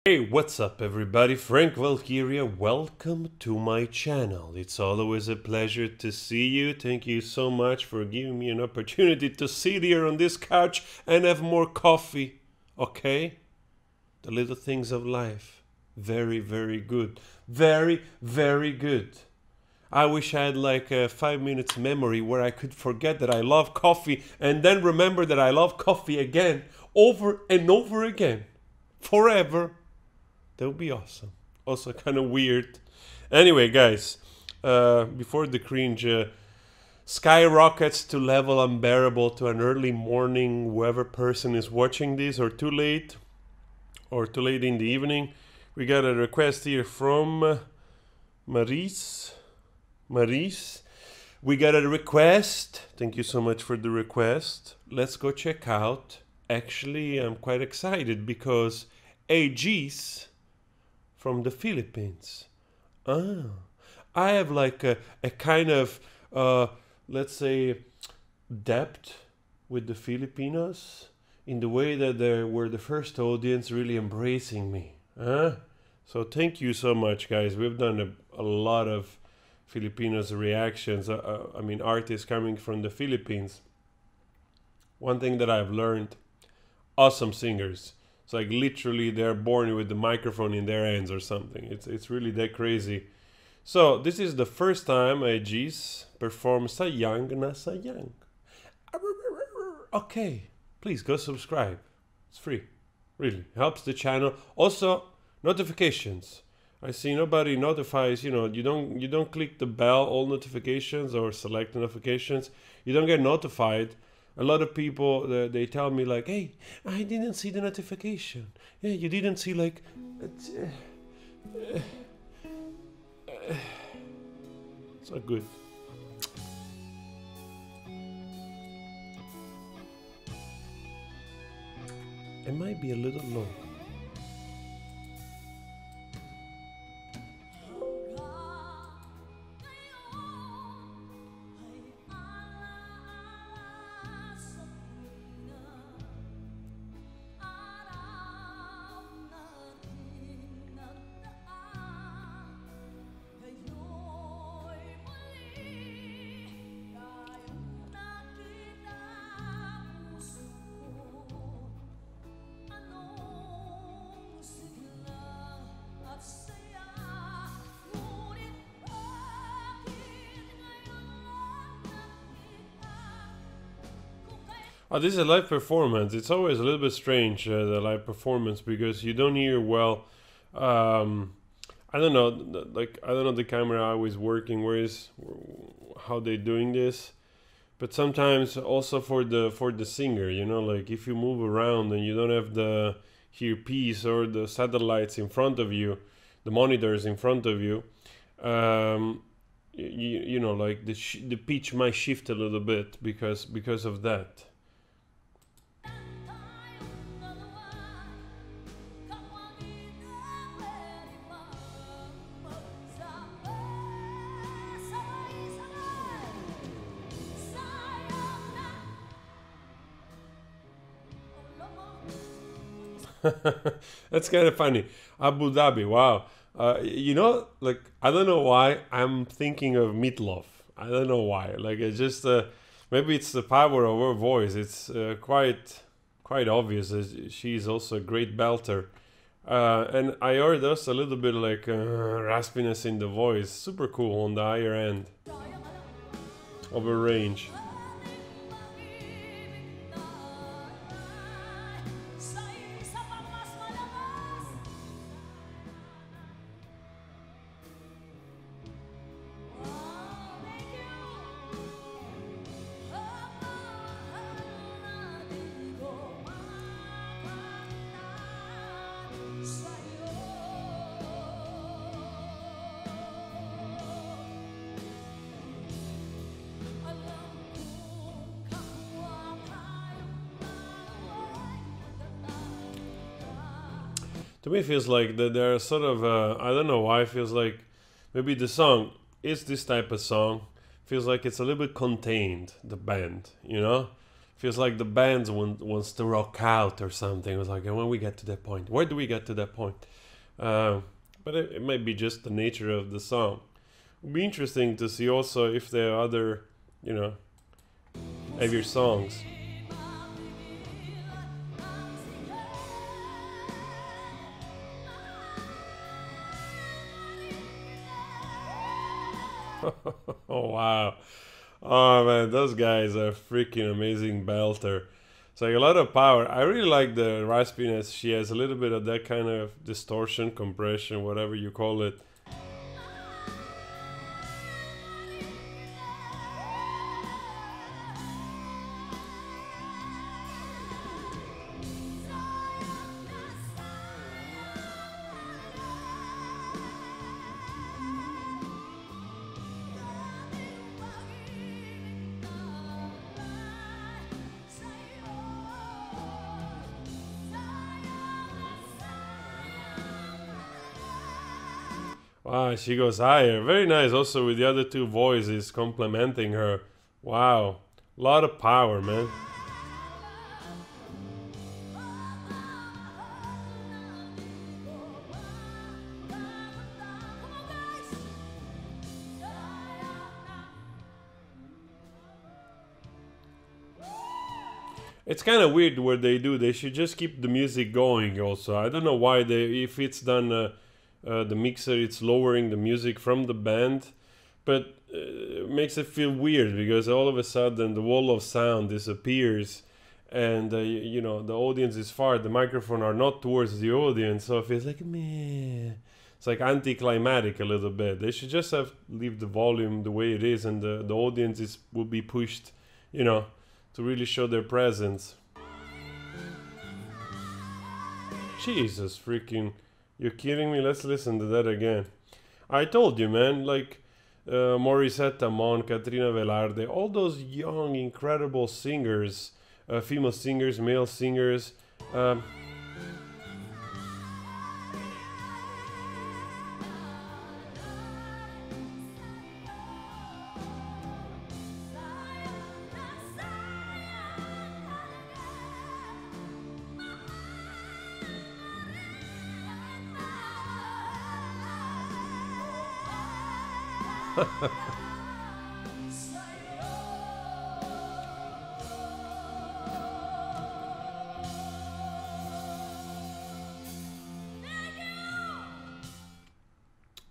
Hey, what's up everybody? Frank Valkyria, welcome to my channel. It's always a pleasure to see you. Thank you so much for giving me an opportunity to sit here on this couch and have more coffee. Okay? The little things of life. Very, very good. Very, very good. I wish I had like a 5 minutes memory where I could forget that I love coffee and then remember that I love coffee again, over and over again. Forever. That would be awesome. Also kind of weird. Anyway, guys, before the cringe skyrockets to level unbearable to an early morning, whoever person is watching this, or too late in the evening, we got a request here from Maurice. We got a request. Thank you so much for the request. Let's go check out. Actually, I'm quite excited because AEGIS from the Philippines. I have like a kind of, let's say, depth with the Filipinos in the way that they were the first audience really embracing me. So thank you so much, guys. We've done a lot of Filipinos reactions. I mean, artists coming from the Philippines. One thing that I've learned, awesome singers. It's like literally they're born with the microphone in their hands or something. It's really that crazy. So this is the first time AEGIS performed Sayang Na Sayang. Okay, please go subscribe. It's free. Really helps the channel. Also, notifications. I see nobody notifies, you don't click the bell, all notifications, or select notifications. You don't get notified. A lot of people, they tell me like, hey, I didn't see the notification. Yeah, you didn't see like... It's not good. It might be a little low. Oh, this is a live performance. It's always a little bit strange, the live performance, because you don't hear well. I don't know, I don't know the camera always working. How they doing this? But sometimes also for the singer, like if you move around and you don't have the earpiece or the satellites in front of you, the monitors in front of you, like the pitch might shift a little bit because of that. That's kind of funny. Abu Dhabi, wow. Like, I don't know why I'm thinking of Meatloaf. I don't know why. Like, it's just, maybe it's the power of her voice. It's quite obvious. She's also a great belter. And I heard also a little bit like raspiness in the voice. Super cool on the higher end of her range. To me, it feels like that there are sort of, I don't know why, it feels like maybe the song is this type of song. Feels like it's a little bit contained, the band, feels like the band wants to rock out or something. It was like, when we get to that point, where do we get to that point? But it might be just the nature of the song. It'd be interesting to see also if there are other, you know, heavier songs. Oh wow. Oh man, those guys are freaking amazing belter. It's like a lot of power. I really like the raspiness. She has a little bit of that kind of distortion, compression, whatever you call it. Wow, she goes higher. Very nice. Also with the other two voices complementing her. Wow. A lot of power, man. It's kind of weird what they do. They should just keep the music going also. I don't know why they, if it's done the mixer, it's lowering the music from the band, but it makes it feel weird because all of a sudden the wall of sound disappears and you know, the audience is far, the microphone are not towards the audience, so it feels like meh. It's like anticlimactic a little bit. They should just have leave the volume the way it is, and the audience will be pushed, you know, to really show their presence. Jesus freaking, you're kidding me? Let's listen to that again. I told you, man, like Morissette, Mon, Katrina Velarde, all those young, incredible singers, female singers, male singers.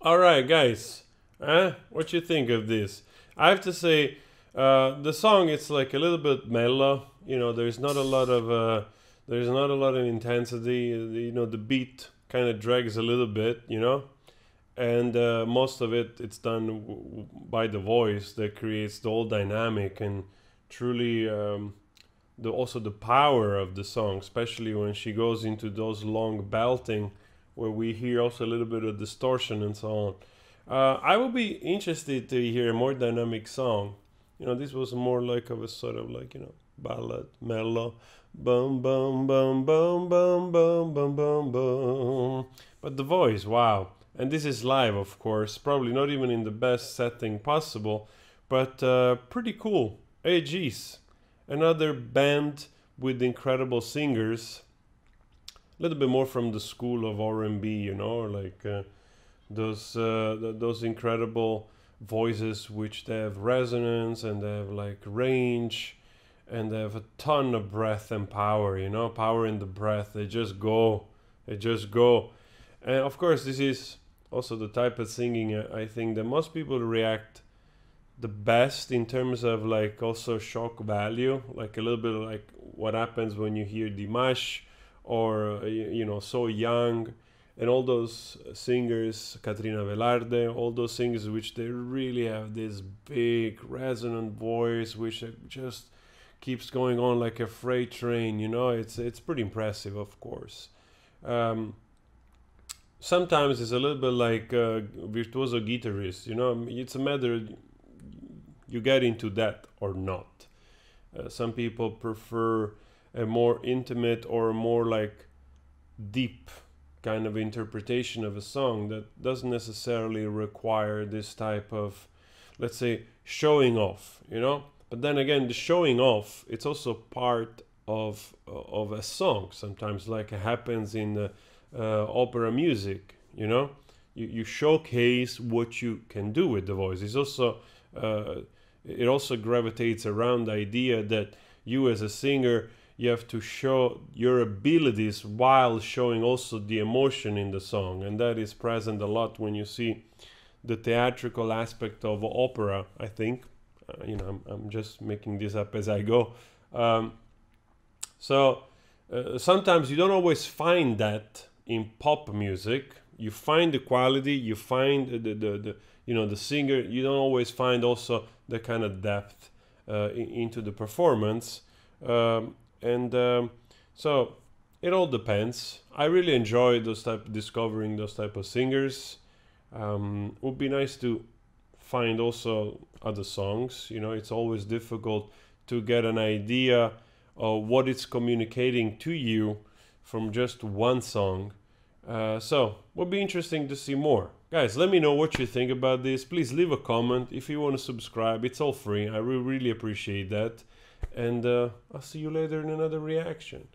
All right, guys, what you think of this? I have to say, the song, it's like a little bit mellow. You know, there's not a lot of intensity. You know, the beat kind of drags a little bit. You know, and most of it's done by the voice that creates the whole dynamic and truly also the power of the song, especially when she goes into those long belting where we hear also a little bit of distortion and so on. I would be interested to hear a more dynamic song. You know, this was more like of a sort of like, you know, ballad, mellow, bum bum bum bum bum bum bum bum bum. But the voice, wow. And this is live, of course, probably not even in the best setting possible, but pretty cool. AEGIS, another band with incredible singers, a little bit more from the school of R&B, you know, like those incredible voices which they have resonance and they have like range and they have a ton of breath and power, you know, power in the breath. They just go. And of course, this is also the type of singing I think that most people react the best in terms of like also shock value, like a little bit like what happens when you hear Dimash or you know, So Young and all those singers, Katrina Velarde, all those singers which they really have this big resonant voice which just keeps going on like a freight train, you know. It's pretty impressive, of course. Sometimes it's a little bit like a virtuoso guitarist, you know. It's a matter you get into that or not. Some people prefer a more intimate or more like deep kind of interpretation of a song that doesn't necessarily require this type of, let's say, showing off, you know. But then again, the showing off, it's also part of a song sometimes, like it happens in opera music, you know? You showcase what you can do with the voice. It's also, it also gravitates around the idea that you as a singer, you have to show your abilities while showing also the emotion in the song. And that is present a lot when you see the theatrical aspect of opera, I think. You know, I'm just making this up as I go. Sometimes you don't always find that in pop music. You find the quality, you find the you know, the singer. You don't always find also the kind of depth into the performance, so it all depends. I really enjoy discovering those type of singers. Would be nice to find also other songs. You know, it's always difficult to get an idea of what it's communicating to you from just one song. So would be interesting to see more. Guys, let me know what you think about this. Please leave a comment. If you want to subscribe, it's all free. I really appreciate that. And I'll see you later in another reaction.